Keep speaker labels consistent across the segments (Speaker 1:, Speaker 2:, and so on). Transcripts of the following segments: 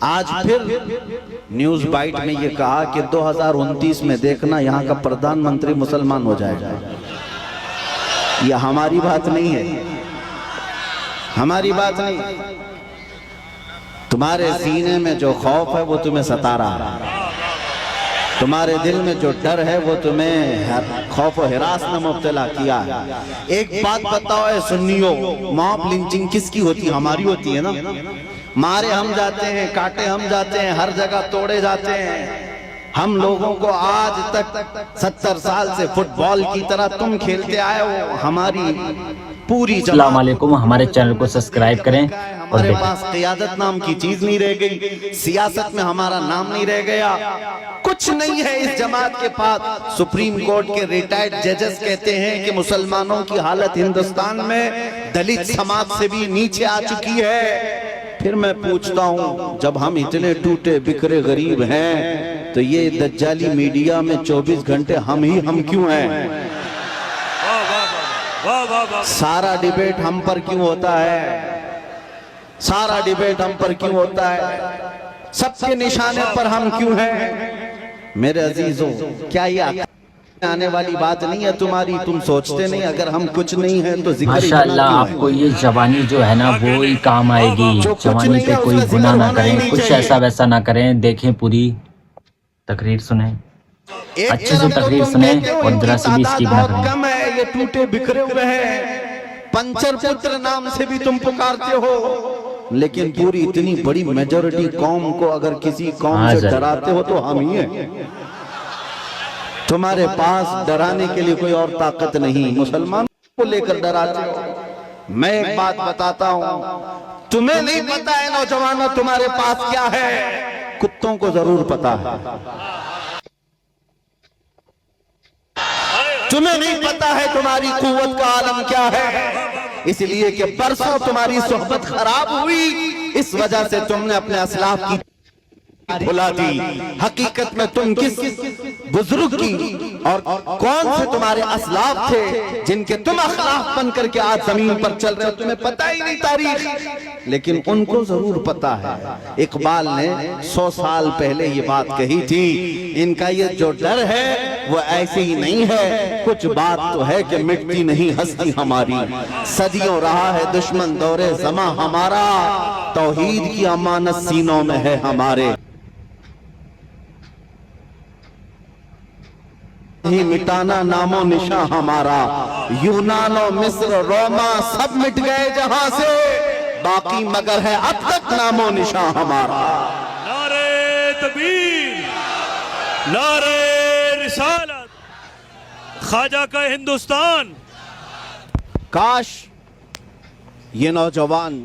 Speaker 1: آج پھر news byte میں یہ کہا کہ 2029 میں دیکھنا یہاں کا پردھان منتری مسلمان ہو جائے گا۔ یہ ہماری بات نہیں ہے، ہماری بات نہیں۔ تمہارے سینے میں جو خوف ہے وہ تمہیں ستا رہا ہے، تمہارے دل میں جو ڈر ہے وہ تمہیں خوف و ہراس میں مبتلا کیا ہے۔ ایک بات بتاؤ اے سنیوں، موب لنچنگ کس کی ہوتی ہے؟ ہماری ہوتی ہے نا۔ مارے ہم جاتے ہیں، کاٹے ہم جاتے ہیں، ہر جگہ توڑے جاتے ہیں۔ ہم لوگوں کو آج تک 70 سال سے فٹ بال کی طرح تم کھیلتے آئے ہو، ہماری پوری
Speaker 2: السلام علیکم، ہمارے چینل کو سبسکرائب کریں اور
Speaker 1: ہمارے پاس قیادت نام کی چیز نہیں رہ گئی، سیاست میں ہمارا نام نہیں رہ گیا، کچھ نہیں ہے اس جماعت کے پاس۔ سپریم کورٹ کے ریٹائرڈ ججز کہتے ہیں کہ مسلمانوں کی حالت ہندوستان میں دلت سماج سے بھی نیچے آ چکی ہے۔ پھر میں پوچھتا ہوں، جب ہم اتنے ٹوٹے بکھرے غریب ہیں تو یہ دجالی میڈیا میں 24 گھنٹے ہم کیوں ہیں؟ سارا ڈیبیٹ ہم پر کیوں ہوتا ہے؟ سارا ڈیبیٹ ہم پر کیوں ہوتا ہے؟ سب کے نشانے پر ہم کیوں ہیں؟ میرے عزیزوں، کیا یہ آنے والی بات نہیں ہے تمہاری؟ تم سوچتے نہیں اگر ہم کچھ نہیں ہیں تو ذکر
Speaker 2: ماشاءاللہ آپ کو یہ جوانی جو ہے نا وہ ہی کام آئے گی۔ جوانی پہ کوئی گناہ نہ کریں، کچھ ایسا ویسا نہ کریں۔ دیکھیں پوری تقریر سنیں، اچھے سے تقریر سنیں اور ذرا سی بھی اسکپ نہ کریں۔
Speaker 1: کم ہے، یہ ٹوٹے بکھرے ہوئے ہیں۔ پنچر پتر نام سے بھی تم پکارتے ہو، لیکن پوری اتنی بڑی میجورٹی قوم کو اگر کسی قوم سے ڈراتے ہو تو ہم ہی ہیں۔ تمہارے پاس ڈرانے کے لیے کوئی اور طاقت نہیں، مسلمان کو لے کر ڈراتے ہو۔ میں ایک بات بتاتا ہوں، تمہیں نہیں پتا ہے نوجوانوں تمہارے پاس کیا ہے، کتوں کو ضرور پتا ہے۔ تمہیں نہیں پتا ہے تمہاری قوت کا عالم کیا ہے، اس لیے کہ برسوں تمہاری صحبت خراب ہوئی، اس وجہ سے تم نے اپنے اسلاف کی بھلا دی۔ حقیقت میں تم کس بزرگ کی اور کون سے تمہارے اسلاف تھے جن کے تم اخلاق بن کر کے آج زمین پر چل رہے ہو، تمہیں پتہ ہی نہیں تاریخ، لیکن ان کو ضرور پتا ہے۔ اقبال نے 100 سال پہلے یہ بات کہی تھی، ان کا یہ جو ڈر ہے وہ ایسے ہی نہیں ہے، کچھ بات تو ہے کہ مٹتی نہیں ہستی ہماری۔ صدیوں رہا ہے دشمن دور زماں ہمارا، توحید کی امانت سینوں میں ہے ہمارے۔ ہی مٹانا نام و نشاں ہمارا، یونان و مصر روما سب مٹ گئے جہاں سے، باقی مگر ہے اب تک نام و نشاں ہمارا۔
Speaker 3: نعرہ تکبیر، نعرہ رسالت، خواجہ کا ہندوستان۔
Speaker 1: کاش یہ نوجوان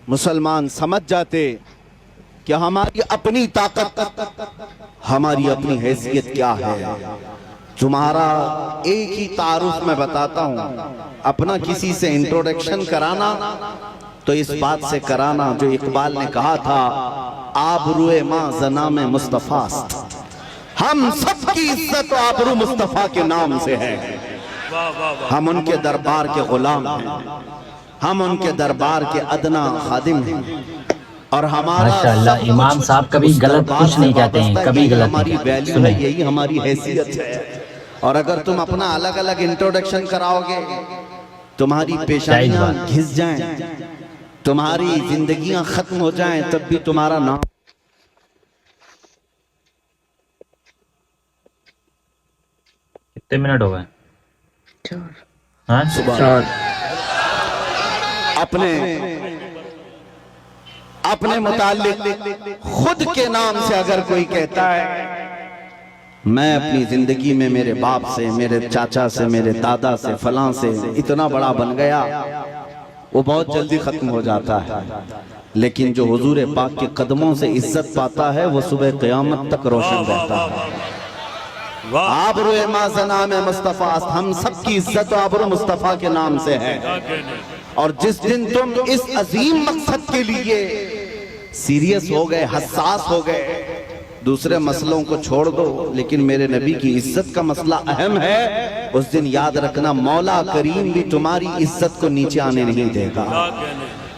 Speaker 1: مسلمان سمجھ جاتے کہ ہماری اپنی طاقت، ہماری اپنی حیثیت کیا ہے۔ تمہارا ایک ہی تعارف میں بتاتا ہوں، اپنا کسی سے انٹروڈکشن کرانا تو اس بات سے کرانا جو اقبال نے کہا تھا، آبروئے ماں زنام مصطفیٰ است، ہم سب کی عزت و آبرو مصطفیٰ کے نام سے ہے۔ ہم ان کے دربار کے غلام ہیں، ہم ان کے دربار کے ادنا خادم ہیں، اور ہمارا
Speaker 2: ماشاءاللہ امام صاحب کبھی غلط کچھ نہیں کہتے ہیں، کبھی غلط
Speaker 1: ہماری ویلیو ہے، یہی ہماری حیثیت ہے۔ اور اگر تم اپنا الگ الگ انٹروڈکشن کراؤ گے، تمہاری پیشانیاں گھس جائیں، تمہاری زندگیاں ختم ہو جائیں، تب بھی تمہارا نام۔
Speaker 2: کتنے منٹ ہو گئے؟
Speaker 1: 4۔ اپنے متعلق خود کے نام سے اگر کوئی کہتا ہے میں اپنی زندگی میں میرے باپ سے، میرے چاچا سے، میرے دادا سے، فلاں سے اتنا بڑا بن گیا، وہ بہت جلدی ختم ہو جاتا ہے، لیکن جو حضور پاک کے قدموں سے عزت پاتا ہے وہ صبح قیامت تک روشن رہتا ہے۔ آبروئے ماں زنام مصطفیٰ، ہم سب کی عزت و آبرو مصطفیٰ کے نام سے ہے۔ اور جس دن تم اس عظیم مقصد کے لیے سیریس ہو گئے، حساس ہو گئے، دوسرے مسئلوں کو چھوڑ دو لیکن میرے نبی کی عزت کا مسئلہ اہم ہے، اس دن یاد رکھنا مولا کریم بھی تمہاری عزت کو نیچے آنے نہیں دے گا۔